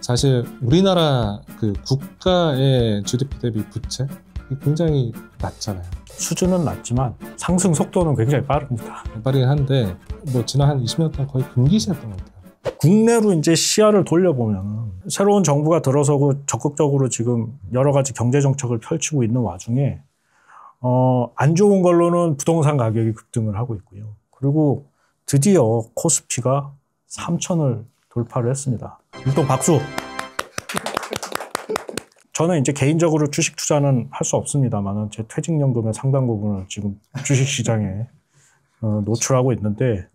사실 우리나라 그 국가의 GDP 대비 부채 굉장히 낮잖아요. 수준은 낮지만 상승 속도는 굉장히 빠릅니다. 빠르긴 한데 뭐 지난 한 20년 동안 거의 금기시였던 것 같아요. 국내로 이제 시야를 돌려보면 새로운 정부가 들어서고 적극적으로 지금 여러 가지 경제 정책을 펼치고 있는 와중에 안 좋은 걸로는 부동산 가격이 급등을 하고 있고요. 그리고 드디어 코스피가 3천을 돌파를 했습니다. 일동 박수! 저는 이제 개인적으로 주식 투자는 할 수 없습니다만 제 퇴직연금의 상당 부분을 지금 주식시장에 노출하고 있는데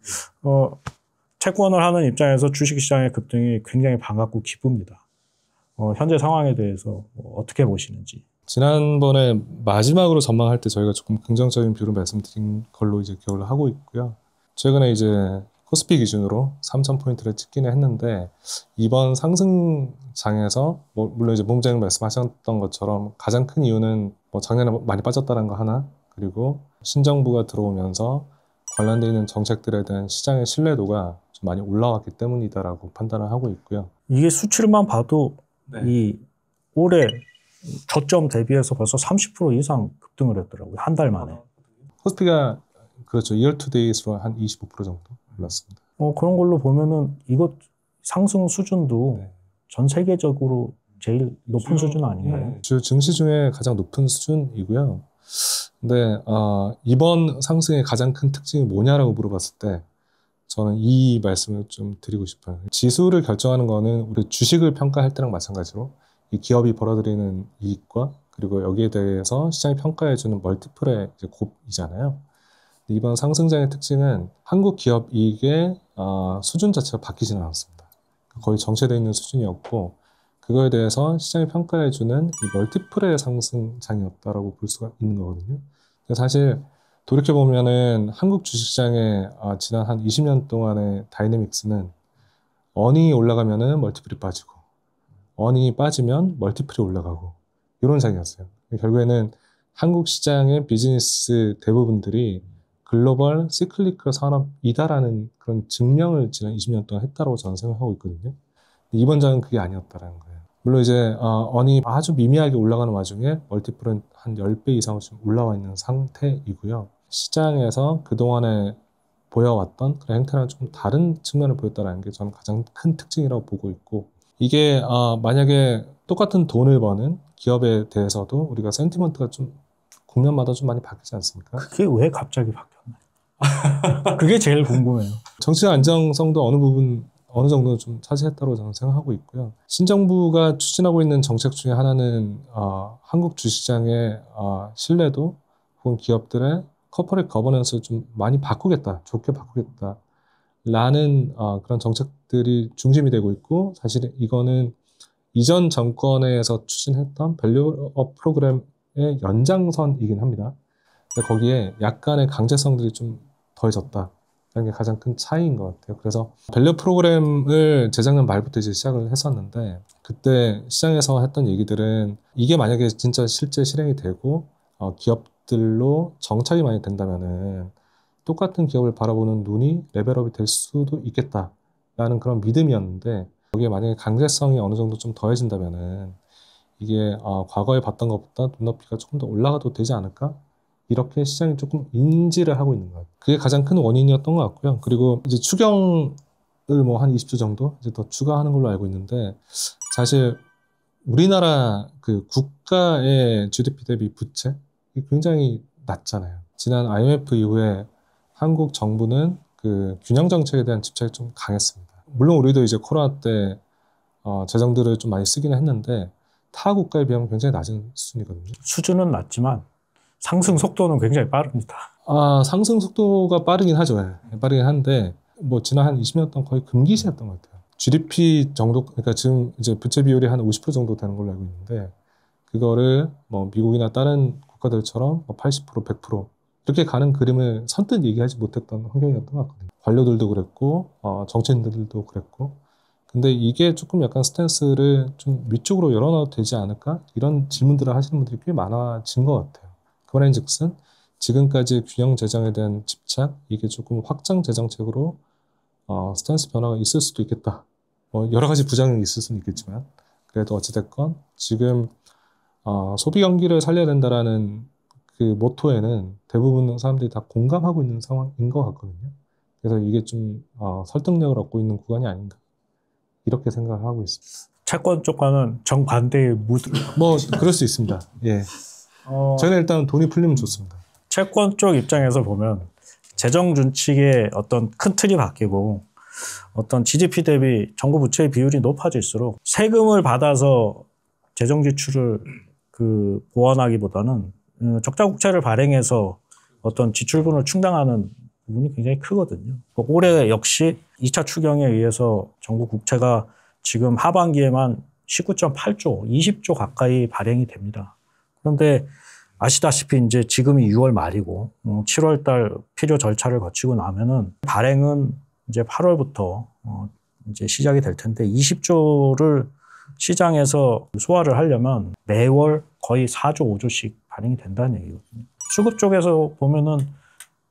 채권을 하는 입장에서 주식시장의 급등이 굉장히 반갑고 기쁩니다. 현재 상황에 대해서 어떻게 보시는지. 지난번에 마지막으로 전망할 때 저희가 조금 긍정적인 뷰를 말씀드린 걸로 이제 기억을 하고 있고요. 최근에 이제 코스피 기준으로 3,000포인트를 찍기는 했는데 이번 상승장에서 물론 이제 본부장님 말씀하셨던 것처럼 가장 큰 이유는 작년에 많이 빠졌다는 거 하나, 그리고 신정부가 들어오면서 관련되어 있는 정책들에 대한 시장의 신뢰도가 좀 많이 올라왔기 때문이다라고 판단을 하고 있고요. 이게 수치를만 봐도 네. 이 올해 저점 대비해서 벌써 30% 이상 급등을 했더라고요. 한 달 만에. 코스피가 그렇죠. year to date로 한 25% 정도 올랐습니다. 그런 걸로 보면은 이것 상승 수준도 네. 전 세계적으로 제일 높은 수준 아닌가요? 주요 증시 중에 가장 높은 수준이고요. 근데 이번 상승의 가장 큰 특징이 뭐냐라고 물어봤을 때 저는 이 말씀을 좀 드리고 싶어요. 지수를 결정하는 거는 우리 주식을 평가할 때랑 마찬가지로 이 기업이 벌어들이는 이익과 그리고 여기에 대해서 시장이 평가해주는 멀티플의 이제 곱이잖아요. 이번 상승장의 특징은 한국 기업 이익의 수준 자체가 바뀌지는 않았습니다. 거의 정체되어 있는 수준이었고 그거에 대해서 시장이 평가해주는 이 멀티플의 상승장이었다라고 볼 수가 있는 거거든요. 사실 돌이켜보면은 한국 주식시장의 지난 한 20년 동안의 다이내믹스는 어닝이 올라가면은 멀티플이 빠지고 어닝이 빠지면 멀티플이 올라가고 이런 장이었어요. 결국에는 한국 시장의 비즈니스 대부분들이 글로벌 시클리컬 산업이다라는 그런 증명을 지난 20년 동안 했다고 저는 생각하고 있거든요. 이번 장은 그게 아니었다라는 거예요. 물론 이제 어닝이 아주 미미하게 올라가는 와중에 멀티플은 한 10배 이상으로 지금 올라와 있는 상태이고요. 시장에서 그동안에 보여왔던 그런 행태랑 좀 다른 측면을 보였다는 게 저는 가장 큰 특징이라고 보고 있고 이게 만약에 똑같은 돈을 버는 기업에 대해서도 우리가 센티먼트가 좀 국면마다 좀 많이 바뀌지 않습니까? 그게 왜 갑자기 바뀌었나요? 그게 제일 궁금해요. 정치적 안정성도 어느 정도 좀 차지했다고 저는 생각하고 있고요. 신정부가 추진하고 있는 정책 중에 하나는 한국 주식시장의 신뢰도 혹은 기업들의 커퍼레이트 거버넌스를 좀 많이 바꾸겠다, 좋게 바꾸겠다 라는 그런 정책들이 중심이 되고 있고 사실 이거는 이전 정권에서 추진했던 밸류업 프로그램의 연장선이긴 합니다. 근데 거기에 약간의 강제성들이 좀 더해졌다. 라는 게 가장 큰 차이인 것 같아요. 그래서 밸류 프로그램을 재작년 말부터 이제 시작을 했었는데 그때 시장에서 했던 얘기들은 이게 만약에 진짜 실제 실행이 되고 기업들로 정착이 많이 된다면은 똑같은 기업을 바라보는 눈이 레벨업이 될 수도 있겠다라는 그런 믿음이었는데 거기에 만약에 강제성이 어느 정도 좀 더해진다면은 이게 과거에 봤던 것보다 눈높이가 조금 더 올라가도 되지 않을까? 이렇게 시장이 조금 인지를 하고 있는 것 같아요. 그게 가장 큰 원인이었던 것 같고요. 그리고 이제 추경을 뭐 한 20조 정도 이제 더 추가하는 걸로 알고 있는데 사실 우리나라 그 국가의 GDP 대비 부채 굉장히 낮잖아요. 지난 IMF 이후에 한국 정부는 그 균형 정책에 대한 집착이 좀 강했습니다. 물론 우리도 이제 코로나 때 재정들을 좀 많이 쓰기는 했는데 타 국가에 비하면 굉장히 낮은 수준이거든요. 수준은 낮지만 상승 속도는 굉장히 빠릅니다. 상승 속도가 빠르긴 하죠. 빠르긴 한데 뭐 지난 한 20년 동안 거의 금기시였던 것 같아요. GDP 정도, 그러니까 지금 이제 부채 비율이 한 50% 정도 되는 걸로 알고 있는데 그거를 뭐 미국이나 다른 국가들처럼 80%, 100% 이렇게 가는 그림을 선뜻 얘기하지 못했던 환경이었던 것 같거든요. 관료들도 그랬고 정치인들도 그랬고 근데 이게 조금 약간 스탠스를 좀 위쪽으로 열어놔도 되지 않을까? 이런 질문들을 하시는 분들이 꽤 많아진 것 같아요. 그 말인즉슨 지금까지 균형 재정에 대한 집착, 이게 조금 확장 재정책으로 스탠스 변화가 있을 수도 있겠다 여러 가지 부작용이 있을 수는 있겠지만 그래도 어찌됐건 지금 소비 경기를 살려야 된다라는 그 모토에는 대부분 사람들이 다 공감하고 있는 상황인 것 같거든요. 그래서 이게 좀 설득력을 얻고 있는 구간이 아닌가 이렇게 생각을 하고 있습니다. 채권 쪽과는 정반대의 모습. 뭐 그럴 수 있습니다. 예. 저는 일단 돈이 풀리면 좋습니다. 채권 쪽 입장에서 보면 재정 준칙의 어떤 큰 틀이 바뀌고 어떤 GDP 대비 정부 부채의 비율이 높아질수록 세금을 받아서 재정 지출을 보완하기보다는 적자 국채를 발행해서 어떤 지출분을 충당하는 부분이 굉장히 크거든요. 올해 역시 2차 추경에 의해서 정부 국채가 지금 하반기에만 19.8조, 20조 가까이 발행이 됩니다. 그런데 아시다시피 이제 지금이 6월 말이고 7월 달 필요 절차를 거치고 나면은 발행은 이제 8월부터 이제 시작이 될 텐데 20조를 시장에서 소화를 하려면 매월 거의 4조, 5조씩 발행이 된다는 얘기거든요. 수급 쪽에서 보면은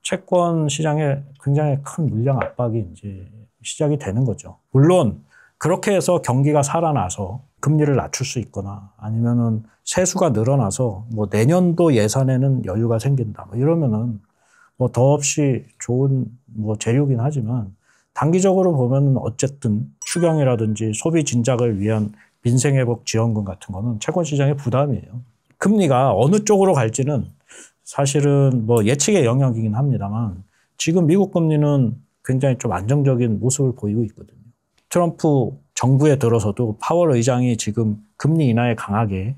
채권 시장에 굉장히 큰 물량 압박이 이제 시작이 되는 거죠. 물론 그렇게 해서 경기가 살아나서 금리를 낮출 수 있거나 아니면은 세수가 늘어나서 뭐 내년도 예산에는 여유가 생긴다. 뭐 이러면은 뭐 더없이 좋은 뭐 재료긴 하지만 단기적으로 보면은 어쨌든 추경이라든지 소비 진작을 위한 민생회복 지원금 같은 거는 채권 시장의 부담이에요. 금리가 어느 쪽으로 갈지는 사실은 뭐 예측의 영역이긴 합니다만 지금 미국 금리는 굉장히 좀 안정적인 모습을 보이고 있거든요. 트럼프 정부에 들어서도 파월 의장이 지금 금리 인하에 강하게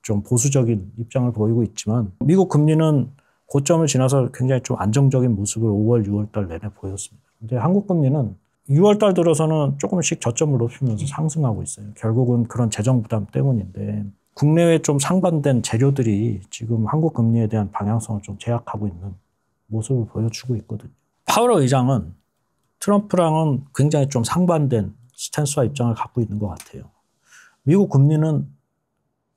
좀 보수적인 입장을 보이고 있지만 미국 금리는 고점을 지나서 굉장히 좀 안정적인 모습을 5월, 6월 달 내내 보였습니다. 근데 한국 금리는 6월 달 들어서는 조금씩 저점을 높이면서 상승하고 있어요. 결국은 그런 재정 부담 때문인데 국내외 좀 상반된 재료들이 지금 한국 금리에 대한 방향성을 좀 제약하고 있는 모습을 보여주고 있거든요. 파월 의장은 트럼프랑은 굉장히 좀 상반된 스탠스와 입장을 갖고 있는 것 같아요. 미국 금리는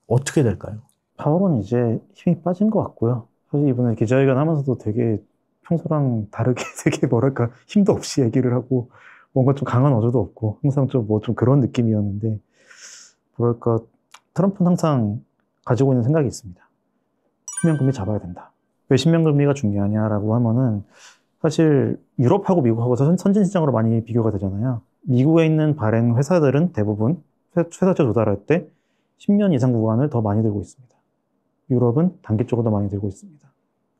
어떻게 될까요? 파월은 이제 힘이 빠진 것 같고요. 사실 이번에 기자회견 하면서도 되게 평소랑 다르게 되게 뭐랄까 힘도 없이 얘기를 하고 뭔가 좀 강한 어조도 없고 항상 좀 뭐 좀 그런 느낌이었는데 뭐랄까 트럼프는 항상 가지고 있는 생각이 있습니다. 신명금리 잡아야 된다. 왜 신명금리가 중요하냐라고 하면은 사실 유럽하고 미국하고 선진시장으로 많이 비교가 되잖아요. 미국에 있는 발행 회사들은 대부분 최저치 도달할 때 10년 이상 구간을 더 많이 들고 있습니다. 유럽은 단기 쪽으로 더 많이 들고 있습니다.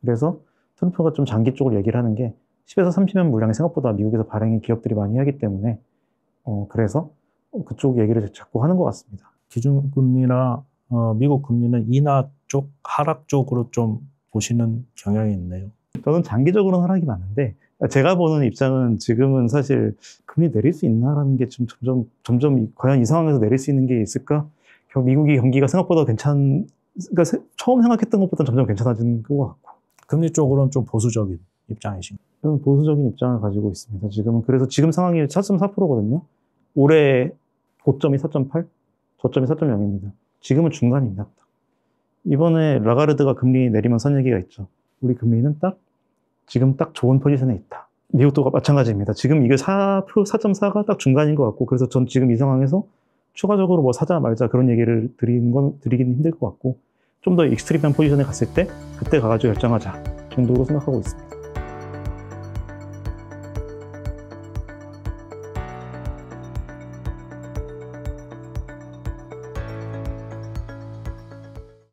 그래서 트럼프가 좀 장기 쪽으로 얘기를 하는 게 10에서 30년 물량이 생각보다 미국에서 발행이 기업들이 많이 하기 때문에 그래서 그쪽 얘기를 자꾸 하는 것 같습니다. 기준금리나 미국 금리는 인하 쪽, 하락 쪽으로 좀 보시는 경향이 있네요. 저는 장기적으로는 하락이 많은데 제가 보는 입장은 지금은 사실 금리 내릴 수 있나라는 게 좀 점점 과연 이 상황에서 내릴 수 있는 게 있을까? 미국이 경기가 생각보다 그러니까 처음 생각했던 것보다 점점 괜찮아지는 것 같고. 금리 쪽으로는 좀 보수적인 입장이신가요? 저는 보수적인 입장을 가지고 있습니다. 지금은. 그래서 지금 상황이 4.4%거든요. 올해 고점이 4.8, 저점이 4.0입니다. 지금은 중간입니다. 이번에 라가르드가 금리 내리면서 한 얘기가 있죠. 우리 금리는 지금 딱 좋은 포지션에 있다. 미국도 마찬가지입니다. 지금 이게 4.4가 딱 중간인 것 같고, 그래서 전 지금 이 상황에서 추가적으로 뭐 사자 말자 그런 얘기를 드리기는 힘들 것 같고, 좀 더 익스트림한 포지션에 갔을 때, 그때 가가지고 결정하자 정도로 생각하고 있습니다.